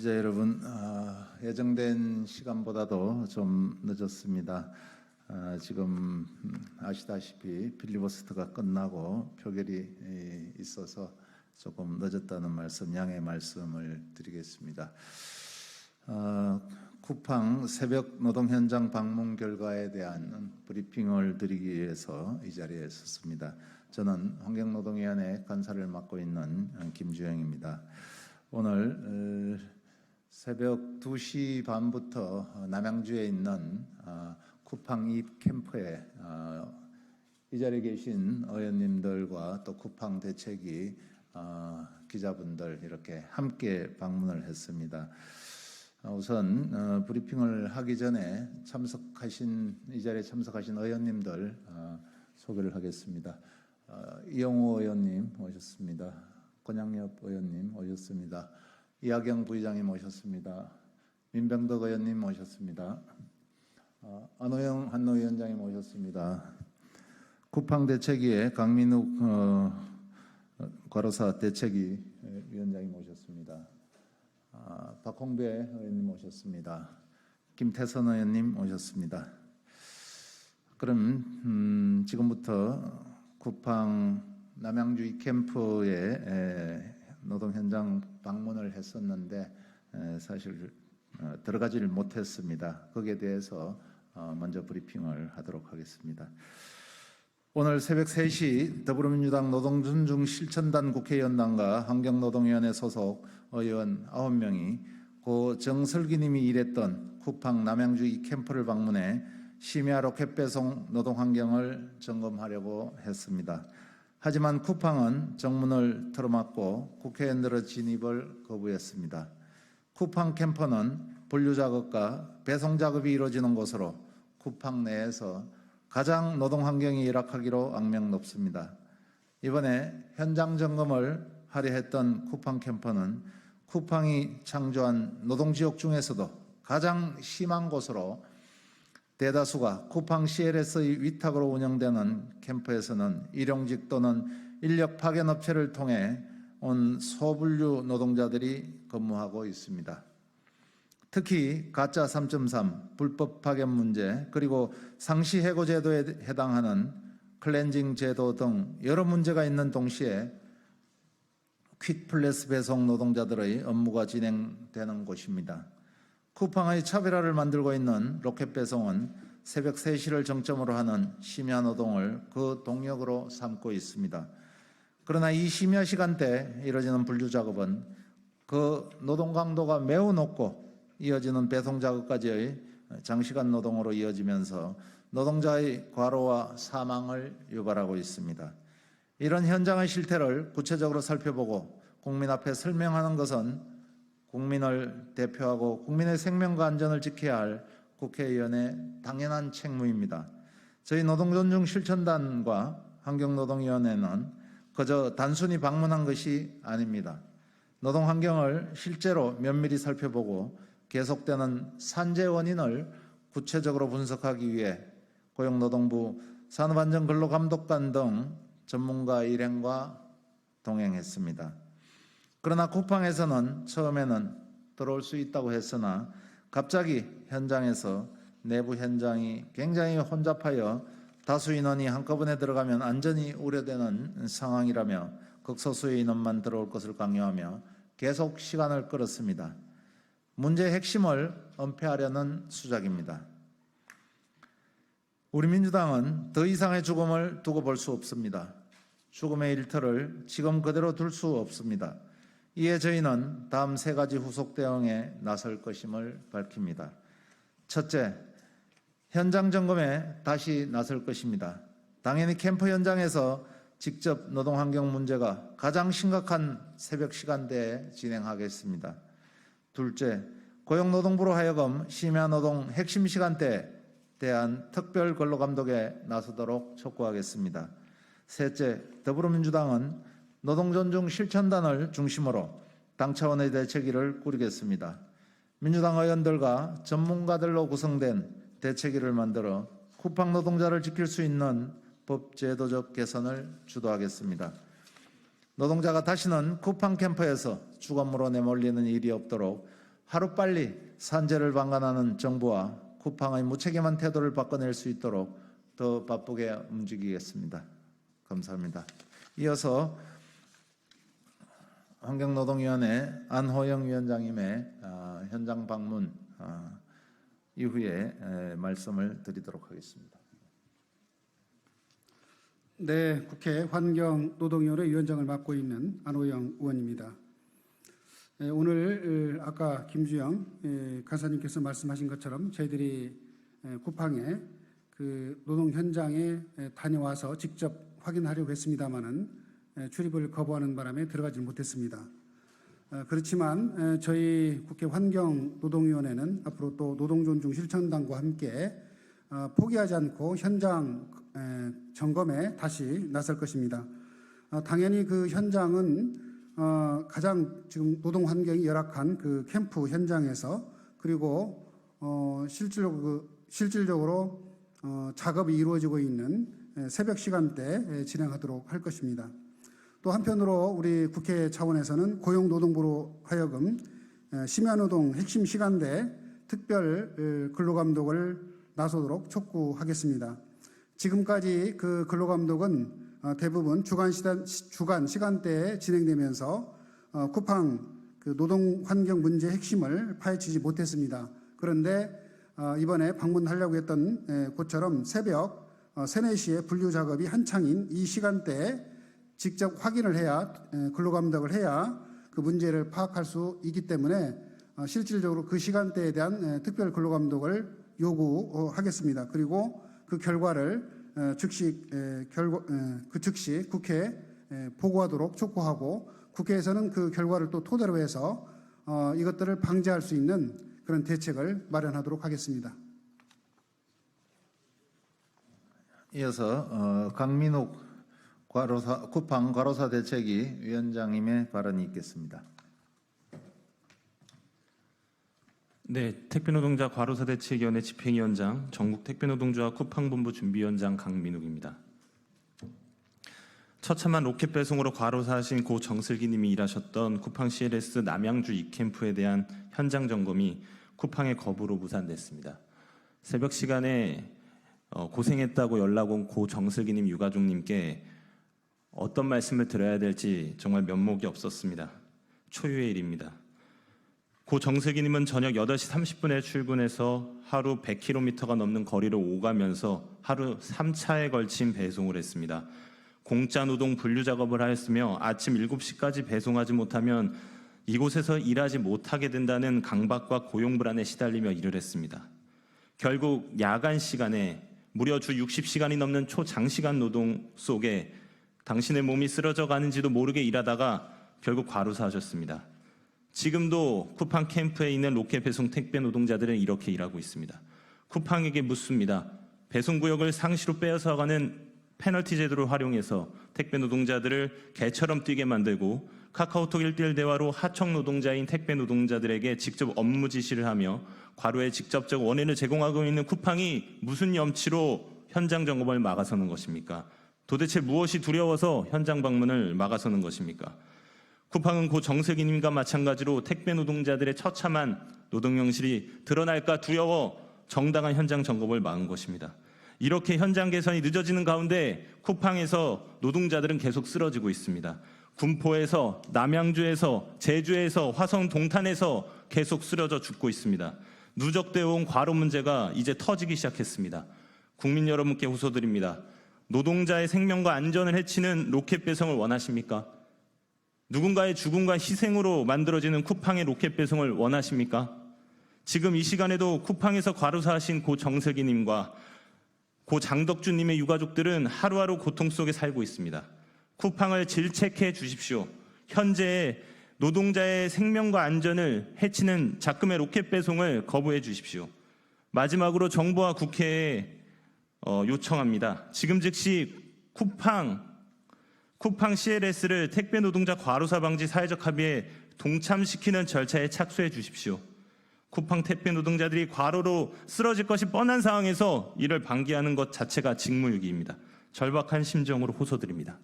기자 여러분, 예정된 시간보다도 좀 늦었습니다. 지금 아시다시피 필리버스터가 끝나고 표결이 있어서 조금 늦었다는 말씀, 양해 말씀을 드리겠습니다. 쿠팡 새벽 노동 현장 방문 결과에 대한 브리핑을 드리기 위해서 이 자리에 섰습니다. 저는 환경노동위원회 간사를 맡고 있는 김주영입니다. 오늘 새벽 2시 반부터 남양주에 있는 쿠팡 입 캠프에 이 자리에 계신 의원님들과 또 쿠팡 대책위 기자분들 이렇게 함께 방문을 했습니다. 우선 브리핑을 하기 전에 이 자리에 참석하신 의원님들 소개를 하겠습니다. 이영호 의원님 오셨습니다. 권양엽 의원님 오셨습니다. 이하경 부의장님 오셨습니다. 민병덕 의원님 오셨습니다. 안호영 한노위원장님 오셨습니다. 쿠팡 대책위의 강민욱 과로사 대책위 위원장님 오셨습니다. 박홍배 의원님 오셨습니다. 김태선 의원님 오셨습니다. 그럼 지금부터 쿠팡 남양주 이 캠프에 노동 현장 방문을 했었는데 사실 들어가지를 못했습니다. 거기에 대해서 먼저 브리핑을 하도록 하겠습니다. 오늘 새벽 3시 더불어민주당 노동존중 실천단 국회의원단과 환경노동위원회 소속 의원 9명이 고 정설기님이 일했던 쿠팡 남양주 이 캠프를 방문해 심야 로켓 배송 노동 환경을 점검하려고 했습니다. 하지만 쿠팡은 정문을 틀어막고 국회의원들의 진입을 거부했습니다. 쿠팡 캠퍼는 분류 작업과 배송 작업이 이루어지는 곳으로 쿠팡 내에서 가장 노동 환경이 열악하기로 악명 높습니다. 이번에 현장 점검을 하려 했던 쿠팡 캠퍼는 쿠팡이 창조한 노동지역 중에서도 가장 심한 곳으로 대다수가 쿠팡 CLS의 위탁으로 운영되는 캠프에서는 일용직 또는 인력 파견 업체를 통해 온 소분류 노동자들이 근무하고 있습니다. 특히 가짜 3.3, 불법 파견 문제, 그리고 상시 해고 제도에 해당하는 클렌징 제도 등 여러 문제가 있는 동시에 퀵플래스 배송 노동자들의 업무가 진행되는 곳입니다. 쿠팡의 차별화를 만들고 있는 로켓 배송은 새벽 3시를 정점으로 하는 심야 노동을 그 동력으로 삼고 있습니다. 그러나 이 심야 시간대에 이루어지는 분류 작업은 그 노동 강도가 매우 높고 이어지는 배송 작업까지의 장시간 노동으로 이어지면서 노동자의 과로와 사망을 유발하고 있습니다. 이런 현장의 실태를 구체적으로 살펴보고 국민 앞에 설명하는 것은 국민을 대표하고 국민의 생명과 안전을 지켜야 할 국회의원의 당연한 책무입니다. 저희 노동존중 실천단과 환경노동위원회는 그저 단순히 방문한 것이 아닙니다. 노동 환경을 실제로 면밀히 살펴보고 계속되는 산재 원인을 구체적으로 분석하기 위해 고용노동부 산업안전근로감독관 등 전문가 일행과 동행했습니다. 그러나 쿠팡에서는 처음에는 들어올 수 있다고 했으나 갑자기 현장에서 내부 현장이 굉장히 혼잡하여 다수 인원이 한꺼번에 들어가면 안전이 우려되는 상황이라며 극소수의 인원만 들어올 것을 강요하며 계속 시간을 끌었습니다. 문제의 핵심을 은폐하려는 수작입니다. 우리 민주당은 더 이상의 죽음을 두고 볼 수 없습니다. 죽음의 일터를 지금 그대로 둘 수 없습니다. 이에 저희는 다음 3가지 후속 대응에 나설 것임을 밝힙니다. 첫째, 현장 점검에 다시 나설 것입니다. 당연히 캠프 현장에서 직접 노동 환경 문제가 가장 심각한 새벽 시간대에 진행하겠습니다. 둘째, 고용노동부로 하여금 심야 노동 핵심 시간대에 대한 특별 근로감독에 나서도록 촉구하겠습니다. 셋째, 더불어민주당은 노동존중 실천단을 중심으로 당 차원의 대책위를 꾸리겠습니다. 민주당 의원들과 전문가들로 구성된 대책위를 만들어 쿠팡 노동자를 지킬 수 있는 법 제도적 개선을 주도하겠습니다. 노동자가 다시는 쿠팡 캠프에서 주거무로 내몰리는 일이 없도록 하루빨리 산재를 방관하는 정부와 쿠팡의 무책임한 태도를 바꿔낼 수 있도록 더 바쁘게 움직이겠습니다. 감사합니다. 이어서 환경노동위원회 안호영 위원장님의 현장 방문 이후에 말씀을 드리도록 하겠습니다. 네, 국회 환경노동위원회 위원장을 맡고 있는 안호영 의원입니다. 오늘 아까 김주영 간사님께서 말씀하신 것처럼 저희들이 쿠팡에 그 노동 현장에 다녀와서 직접 확인하려고 했습니다마는 출입을 거부하는 바람에 들어가지 못했습니다. 그렇지만 저희 국회 환경노동위원회는 앞으로 또 노동존중 실천단과 함께 포기하지 않고 현장 점검에 다시 나설 것입니다. 당연히 그 현장은 가장 지금 노동 환경이 열악한 그 캠프 현장에서 그리고 실질적으로 작업이 이루어지고 있는 새벽 시간대에 진행하도록 할 것입니다. 또 한편으로 우리 국회 차원에서는 고용노동부로 하여금 심야노동 핵심 시간대 특별 근로감독을 나서도록 촉구하겠습니다. 지금까지 그 근로감독은 대부분 주간 시간대에 진행되면서 쿠팡 그 노동 환경 문제 핵심을 파헤치지 못했습니다. 그런데 이번에 방문하려고 했던 곳처럼 새벽 3, 4시에 분류 작업이 한창인 이 시간대에 직접 확인을 해야 근로감독을 해야 그 문제를 파악할 수 있기 때문에 실질적으로 그 시간대에 대한 특별 근로감독을 요구하겠습니다. 그리고 그 결과를 즉시 국회에 보고하도록 촉구하고 국회에서는 그 결과를 또 토대로 해서 이것들을 방지할 수 있는 그런 대책을 마련하도록 하겠습니다. 이어서 강민욱 쿠팡 과로사 대책위 위원장님의 발언이 있겠습니다. 네, 택배노동자 과로사 대책위원회 집행위원장, 전국 택배노동조합 쿠팡본부 준비위원장 강민욱입니다. 처참한 로켓 배송으로 과로사하신 고 정슬기님이 일하셨던 쿠팡 CLS 남양주 2캠프에 대한 현장 점검이 쿠팡의 거부로 무산됐습니다. 새벽 시간에 고생했다고 연락 온 고 정슬기님 유가족님께 어떤 말씀을 드려야 될지 정말 면목이 없었습니다. 초유의 일입니다. 고 정슬기님은 저녁 8시 30분에 출근해서 하루 100km가 넘는 거리를 오가면서 하루 3차에 걸친 배송을 했습니다. 공짜 노동 분류 작업을 하였으며 아침 7시까지 배송하지 못하면 이곳에서 일하지 못하게 된다는 강박과 고용 불안에 시달리며 일을 했습니다. 결국 야간 시간에 무려 주 60시간이 넘는 초장시간 노동 속에 당신의 몸이 쓰러져 가는지도 모르게 일하다가 결국 과로사하셨습니다. 지금도 쿠팡 캠프에 있는 로켓 배송 택배 노동자들은 이렇게 일하고 있습니다. 쿠팡에게 묻습니다. 배송 구역을 상시로 빼앗아가는 페널티 제도를 활용해서 택배 노동자들을 개처럼 뛰게 만들고 카카오톡 1:1 대화로 하청 노동자인 택배 노동자들에게 직접 업무 지시를 하며 과로의 직접적 원인을 제공하고 있는 쿠팡이 무슨 염치로 현장 점검을 막아서는 것입니까? 도대체 무엇이 두려워서 현장 방문을 막아서는 것입니까? 쿠팡은 고 정슬기님과 마찬가지로 택배 노동자들의 처참한 노동 현실이 드러날까 두려워 정당한 현장 점검을 막은 것입니다. 이렇게 현장 개선이 늦어지는 가운데 쿠팡에서 노동자들은 계속 쓰러지고 있습니다. 군포에서, 남양주에서, 제주에서, 화성 동탄에서 계속 쓰러져 죽고 있습니다. 누적되어 온 과로 문제가 이제 터지기 시작했습니다. 국민 여러분께 호소드립니다. 노동자의 생명과 안전을 해치는 로켓 배송을 원하십니까? 누군가의 죽음과 희생으로 만들어지는 쿠팡의 로켓 배송을 원하십니까? 지금 이 시간에도 쿠팡에서 과로사하신 고 정슬기님과 고 장덕주님의 유가족들은 하루하루 고통 속에 살고 있습니다. 쿠팡을 질책해 주십시오. 현재의 노동자의 생명과 안전을 해치는 작금의 로켓 배송을 거부해 주십시오. 마지막으로 정부와 국회에 요청합니다. 지금 즉시 쿠팡 CLS를 택배 노동자 과로사 방지 사회적 합의에 동참시키는 절차에 착수해 주십시오. 쿠팡 택배 노동자들이 과로로 쓰러질 것이 뻔한 상황에서 이를 방기하는 것 자체가 직무유기입니다. 절박한 심정으로 호소드립니다.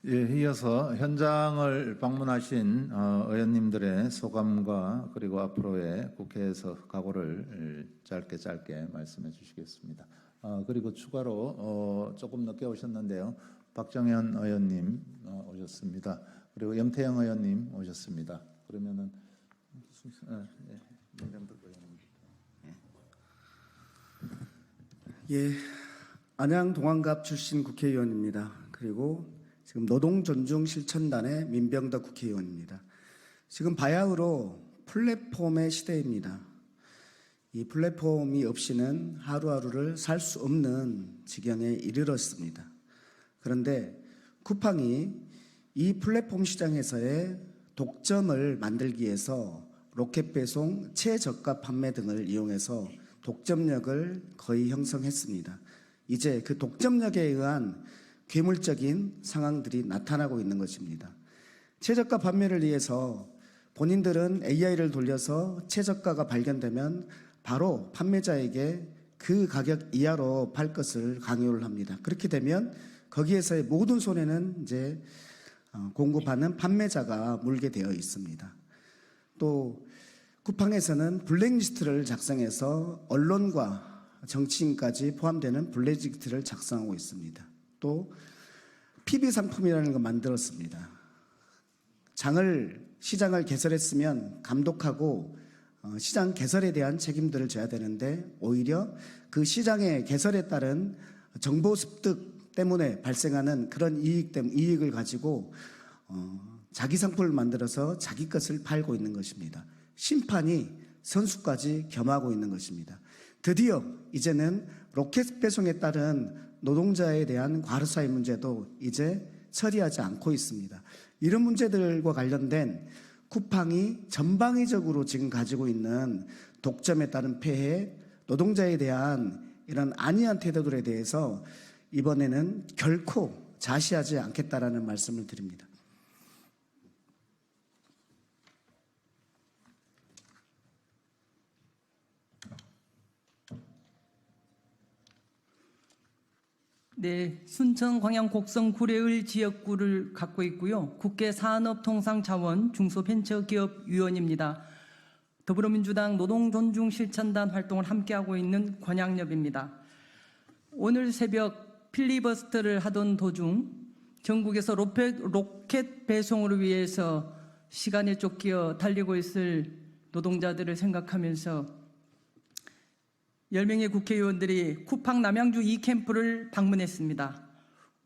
예, 이어서 현장을 방문하신 의원님들의 소감과 그리고 앞으로의 국회에서 각오를 짧게 말씀해 주시겠습니다. 그리고 추가로 조금 늦게 오셨는데요. 박정현 의원님 오셨습니다. 그리고 염태영 의원님 오셨습니다. 그러면은 민정덕 의원님. 예, 안양 동안갑 출신 국회의원입니다. 그리고 지금 노동존중실천단의 민병덕 국회의원입니다. 지금 바야흐로 플랫폼의 시대입니다. 이 플랫폼이 없이는 하루하루를 살 수 없는 지경에 이르렀습니다. 그런데 쿠팡이 이 플랫폼 시장에서의 독점을 만들기 위해서 로켓 배송, 최저가 판매 등을 이용해서 독점력을 거의 형성했습니다. 이제 그 독점력에 의한 괴물적인 상황들이 나타나고 있는 것입니다. 최저가 판매를 위해서 본인들은 AI를 돌려서 최저가가 발견되면 바로 판매자에게 그 가격 이하로 팔 것을 강요를 합니다. 그렇게 되면 거기에서의 모든 손해는 이제 공급하는 판매자가 물게 되어 있습니다. 또 쿠팡에서는 블랙리스트를 작성해서 언론과 정치인까지 포함되는 블랙리스트를 작성하고 있습니다. 또 PB 상품이라는 걸 만들었습니다. 시장을 개설했으면 감독하고 시장 개설에 대한 책임들을 져야 되는데 오히려 그 시장의 개설에 따른 정보 습득 때문에 발생하는 그런 이익을 가지고 자기 상품을 만들어서 자기 것을 팔고 있는 것입니다. 심판이 선수까지 겸하고 있는 것입니다. 드디어 이제는 로켓 배송에 따른 노동자에 대한 과로사의 문제도 이제 처리하지 않고 있습니다. 이런 문제들과 관련된 쿠팡이 전방위적으로 지금 가지고 있는 독점에 따른 폐해, 노동자에 대한 이런 안이한 태도들에 대해서 이번에는 결코 자시하지 않겠다라는 말씀을 드립니다. 네, 순천 광양 곡성 구례을 지역구를 갖고 있고요. 국회 산업통상자원 중소벤처기업위원입니다. 더불어민주당 노동존중실천단 활동을 함께하고 있는 권양엽입니다. 오늘 새벽 필리버스터를 하던 도중 전국에서 로켓 배송을 위해서 시간에 쫓겨 달리고 있을 노동자들을 생각하면서 10명의 국회의원들이 쿠팡 남양주 2캠프를 방문했습니다.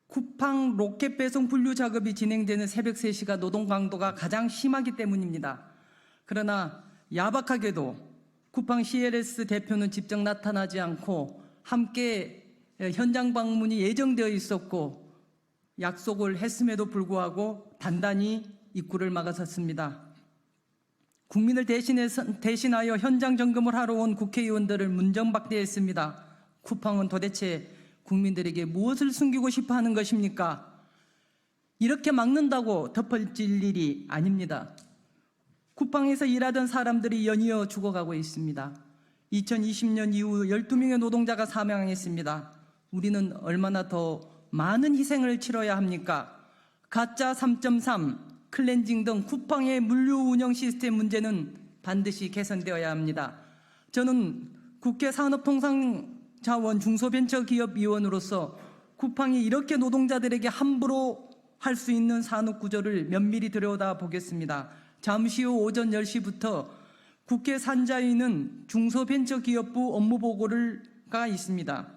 쿠팡 로켓 배송 분류 작업이 진행되는 새벽 3시가 노동 강도가 가장 심하기 때문입니다. 그러나 야박하게도 쿠팡 CLS 대표는 직접 나타나지 않고 함께 현장 방문이 예정되어 있었고 약속을 했음에도 불구하고 단단히 입구를 막아섰습니다. 국민을 대신하여 현장 점검을 하러 온 국회의원들을 문정박대했습니다. 쿠팡은 도대체 국민들에게 무엇을 숨기고 싶어 하는 것입니까? 이렇게 막는다고 덮어질 일이 아닙니다. 쿠팡에서 일하던 사람들이 연이어 죽어가고 있습니다. 2020년 이후 12명의 노동자가 사망했습니다. 우리는 얼마나 더 많은 희생을 치러야 합니까? 가짜 3.3, 클렌징 등 쿠팡의 물류 운영 시스템 문제는 반드시 개선되어야 합니다. 저는 국회 산업통상자원 중소벤처기업위원으로서 쿠팡이 이렇게 노동자들에게 함부로 할 수 있는 산업구조를 면밀히 들여다보겠습니다. 잠시 후 오전 10시부터 국회 산자위는 중소벤처기업부 업무보고가 있습니다.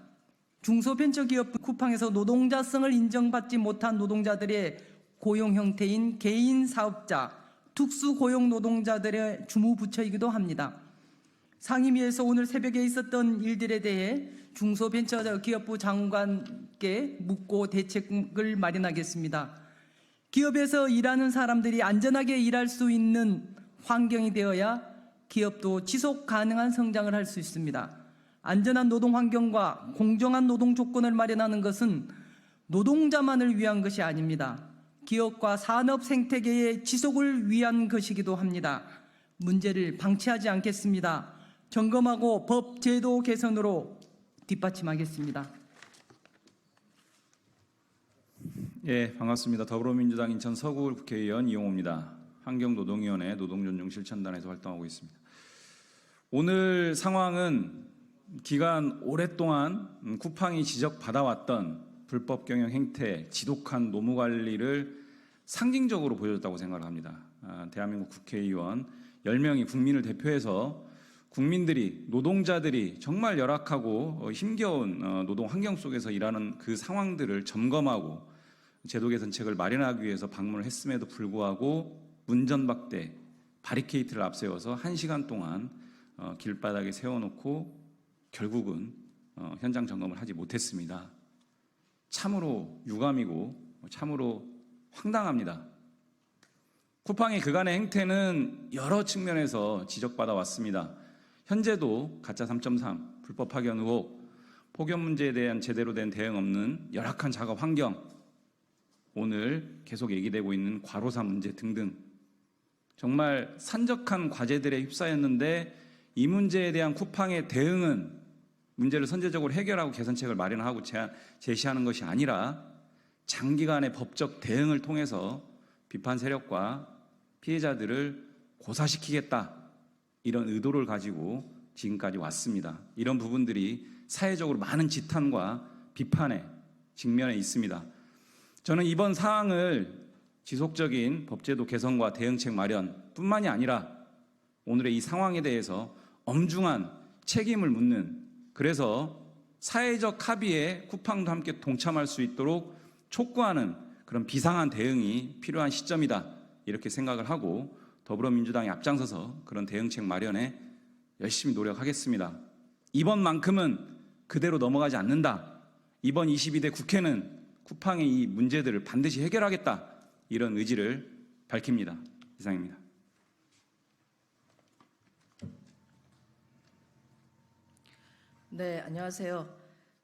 중소벤처기업부 쿠팡에서 노동자성을 인정받지 못한 노동자들의 고용 형태인 개인 사업자, 특수고용 노동자들의 주무부처이기도 합니다. 상임위에서 오늘 새벽에 있었던 일들에 대해 중소벤처기업부 장관께 묻고 대책을 마련하겠습니다. 기업에서 일하는 사람들이 안전하게 일할 수 있는 환경이 되어야 기업도 지속 가능한 성장을 할 수 있습니다. 안전한 노동 환경과 공정한 노동 조건을 마련하는 것은 노동자만을 위한 것이 아닙니다. 기업과 산업 생태계의 지속을 위한 것이기도 합니다. 문제를 방치하지 않겠습니다. 점검하고 법 제도 개선으로 뒷받침하겠습니다. 예, 반갑습니다. 더불어민주당 인천 서구울 국회의원 이용호입니다. 환경노동위원회 노동존중실천단에서 활동하고 있습니다. 오늘 상황은 기간 오랫동안 쿠팡이 지적받아왔던 불법 경영 행태, 지독한 노무 관리를 상징적으로 보여줬다고 생각을 합니다. 대한민국 국회의원 10명이 국민을 대표해서 국민들이, 노동자들이 정말 열악하고 힘겨운 노동 환경 속에서 일하는 그 상황들을 점검하고 제도 개선책을 마련하기 위해서 방문을 했음에도 불구하고 문전박대, 바리케이트를 앞세워서 1시간 동안 길바닥에 세워놓고 결국은 현장 점검을 하지 못했습니다. 참으로 유감이고 참으로 황당합니다. 쿠팡의 그간의 행태는 여러 측면에서 지적받아 왔습니다. 현재도 가짜 3.3, 불법 파견 의혹, 폭염 문제에 대한 제대로 된 대응 없는 열악한 작업 환경, 오늘 계속 얘기되고 있는 과로사 문제 등등 정말 산적한 과제들에 휩싸였는데 이 문제에 대한 쿠팡의 대응은 문제를 선제적으로 해결하고 개선책을 마련하고 제시하는 것이 아니라 장기간의 법적 대응을 통해서 비판 세력과 피해자들을 고사시키겠다 이런 의도를 가지고 지금까지 왔습니다. 이런 부분들이 사회적으로 많은 지탄과 비판에 직면해 있습니다. 저는 이번 사항을 지속적인 법제도 개선과 대응책 마련뿐만이 아니라 오늘의 이 상황에 대해서 엄중한 책임을 묻는, 그래서 사회적 합의에 쿠팡도 함께 동참할 수 있도록 촉구하는 그런 비상한 대응이 필요한 시점이다 이렇게 생각을 하고 더불어민주당이 앞장서서 그런 대응책 마련에 열심히 노력하겠습니다. 이번만큼은 그대로 넘어가지 않는다. 이번 22대 국회는 쿠팡의 이 문제들을 반드시 해결하겠다 이런 의지를 밝힙니다. 이상입니다. 네, 안녕하세요.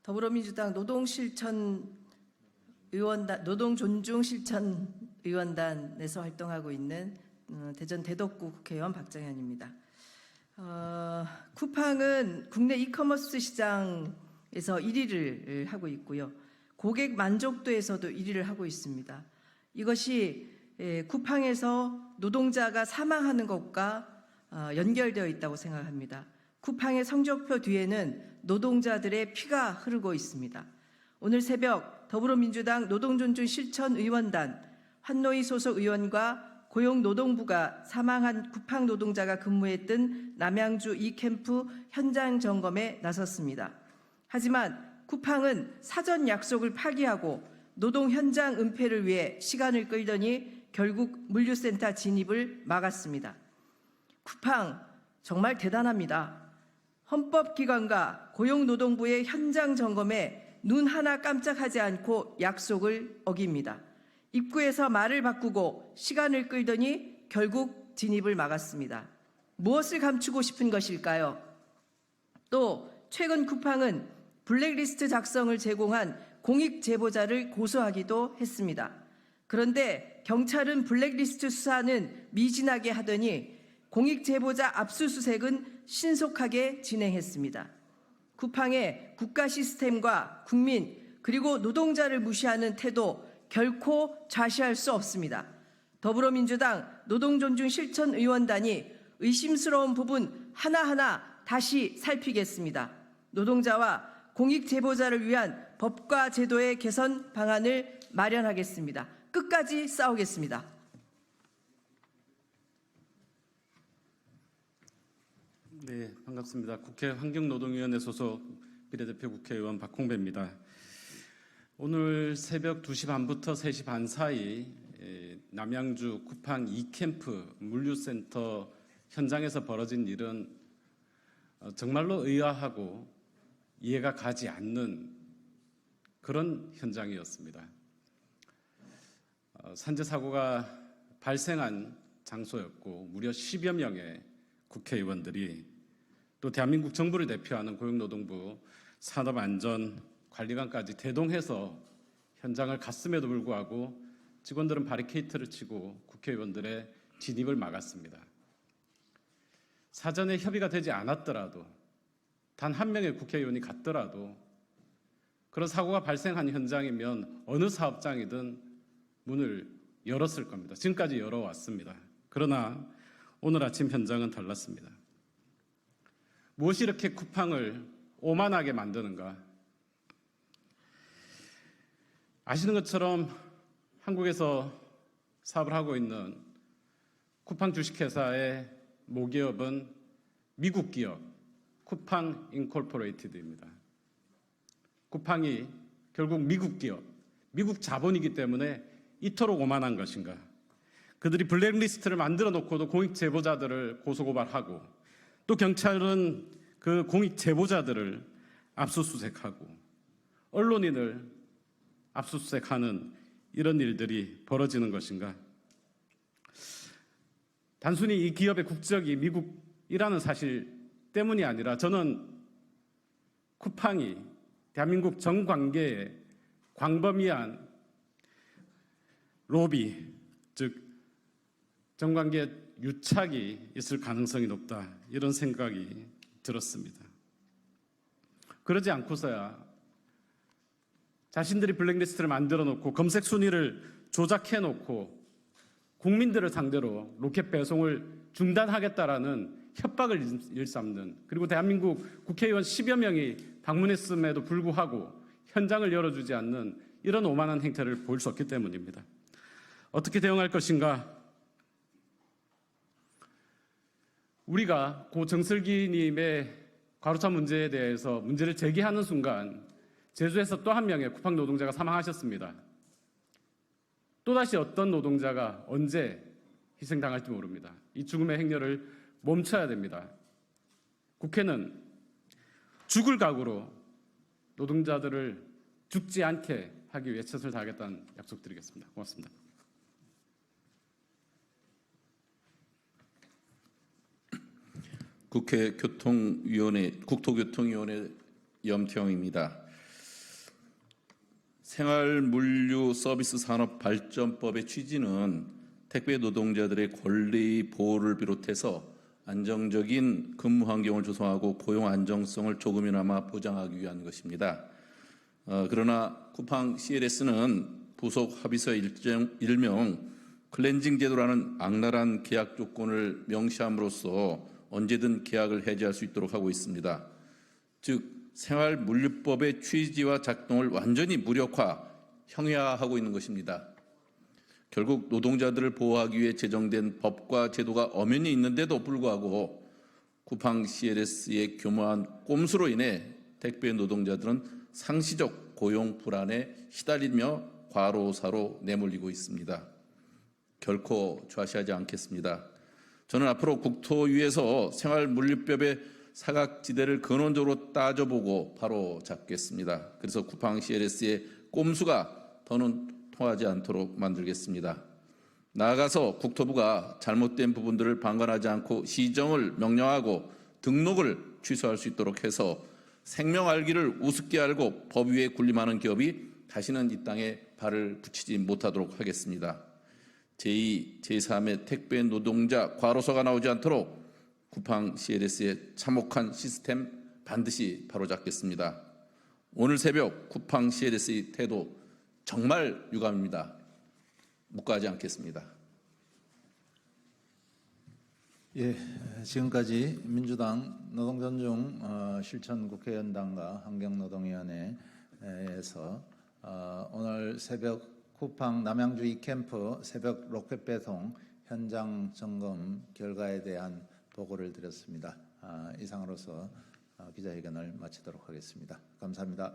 더불어민주당 노동존중실천의원단에서 활동하고 있는 대전 대덕구 국회의원 박정현입니다. 쿠팡은 국내 이커머스 시장에서 1위를 하고 있고요. 고객 만족도에서도 1위를 하고 있습니다. 이것이 쿠팡에서 노동자가 사망하는 것과 연결되어 있다고 생각합니다. 쿠팡의 성적표 뒤에는 노동자들의 피가 흐르고 있습니다. 오늘 새벽 더불어민주당 노동존중실천의원단 환노위 소속 의원과 고용노동부가 사망한 쿠팡 노동자가 근무했던 남양주 이캠프 현장 점검에 나섰습니다. 하지만 쿠팡은 사전 약속을 파기하고 노동 현장 은폐를 위해 시간을 끌더니 결국 물류센터 진입을 막았습니다. 쿠팡 정말 대단합니다. 헌법기관과 고용노동부의 현장 점검에 눈 하나 깜짝하지 않고 약속을 어깁니다. 입구에서 말을 바꾸고 시간을 끌더니 결국 진입을 막았습니다. 무엇을 감추고 싶은 것일까요? 또 최근 쿠팡은 블랙리스트 작성을 제공한 공익 제보자를 고소하기도 했습니다. 그런데 경찰은 블랙리스트 수사는 미진하게 하더니 공익 제보자 압수수색은 신속하게 진행했습니다. 쿠팡의 국가 시스템과 국민 그리고 노동자를 무시하는 태도 결코 좌시할 수 없습니다. 더불어민주당 노동존중실천의원단이 의심스러운 부분 하나하나 다시 살피겠습니다. 노동자와 공익 제보자를 위한 법과 제도의 개선 방안을 마련하겠습니다. 끝까지 싸우겠습니다. 네, 반갑습니다. 국회 환경노동위원회 소속 비례대표 국회의원 박홍배입니다. 오늘 새벽 2시 반부터 3시 반 사이 남양주 쿠팡 이캠프 물류센터 현장에서 벌어진 일은 정말로 의아하고 이해가 가지 않는 그런 현장이었습니다. 산재 사고가 발생한 장소였고 무려 10여 명의 국회의원들이 또 대한민국 정부를 대표하는 고용노동부 산업안전관리관까지 대동해서 현장을 갔음에도 불구하고 직원들은 바리케이트를 치고 국회의원들의 진입을 막았습니다. 사전에 협의가 되지 않았더라도 단 한 명의 국회의원이 갔더라도 그런 사고가 발생한 현장이면 어느 사업장이든 문을 열었을 겁니다. 지금까지 열어왔습니다. 그러나 오늘 아침 현장은 달랐습니다. 무엇이 이렇게 쿠팡을 오만하게 만드는가? 아시는 것처럼 한국에서 사업을 하고 있는 쿠팡 주식회사의 모기업은 미국 기업 쿠팡 인콜포레이티드입니다. 쿠팡이 결국 미국 기업, 미국 자본이기 때문에 이토록 오만한 것인가? 그들이 블랙리스트를 만들어 놓고도 공익 제보자들을 고소고발하고 또 경찰은 그 공익 제보자들을 압수수색하고 언론인을 압수수색하는 이런 일들이 벌어지는 것인가? 단순히 이 기업의 국적이 미국이라는 사실 때문이 아니라 저는 쿠팡이 대한민국 정관계에 광범위한 로비, 즉 정관계 유착이 있을 가능성이 높다, 이런 생각이 들었습니다. 그러지 않고서야 자신들이 블랙리스트를 만들어 놓고 검색 순위를 조작해 놓고 국민들을 상대로 로켓 배송을 중단하겠다라는 협박을 일삼는, 그리고 대한민국 국회의원 10여 명이 방문했음에도 불구하고 현장을 열어주지 않는 이런 오만한 행태를 보일 수 없기 때문입니다. 어떻게 대응할 것인가? 우리가 고 정슬기님의 과로차 문제에 대해서 문제를 제기하는 순간 제주에서 또 한 명의 쿠팡 노동자가 사망하셨습니다. 또다시 어떤 노동자가 언제 희생당할지 모릅니다. 이 죽음의 행렬을 멈춰야 됩니다. 국회는 죽을 각오로 노동자들을 죽지 않게 하기 위해 최선을 다하겠다는 약속드리겠습니다. 고맙습니다. 국회 국토교통위원회 염태영입니다. 생활물류서비스산업발전법의 취지는 택배 노동자들의 권리 보호를 비롯해서 안정적인 근무 환경을 조성하고 고용 안정성을 조금이나마 보장하기 위한 것입니다. 그러나 쿠팡 CLS는 부속 합의서 일명 클렌징 제도라는 악랄한 계약 조건을 명시함으로써 언제든 계약을 해지할 수 있도록 하고 있습니다. 즉 생활물류법의 취지와 작동을 완전히 무력화, 형해화하고 있는 것입니다. 결국 노동자들을 보호하기 위해 제정된 법과 제도가 엄연히 있는데도 불구하고 쿠팡 CLS의 교묘한 꼼수로 인해 택배 노동자들은 상시적 고용 불안에 시달리며 과로사로 내몰리고 있습니다. 결코 좌시하지 않겠습니다. 저는 앞으로 국토위에서 생활물류법의 사각지대를 근원적으로 따져보고 바로 잡겠습니다. 그래서 쿠팡 CLS의 꼼수가 더는 통하지 않도록 만들겠습니다. 나아가서 국토부가 잘못된 부분들을 방관하지 않고 시정을 명령하고 등록을 취소할 수 있도록 해서 생명 알기를 우습게 알고 법 위에 군림하는 기업이 다시는 이 땅에 발을 붙이지 못하도록 하겠습니다. 제2, 제3의 택배 노동자 과로사가 나오지 않도록 쿠팡 CLS의 참혹한 시스템 반드시 바로잡겠습니다. 오늘 새벽 쿠팡 CLS의 태도 정말 유감입니다. 묵과하지 않겠습니다. 예, 지금까지 민주당 노동존중 실천 국회의원단과 환경노동위원회에서 오늘 새벽 쿠팡 남양주 2캠프 새벽 로켓 배송 현장 점검 결과에 대한 보고를 드렸습니다. 이상으로서 기자회견을 마치도록 하겠습니다. 감사합니다.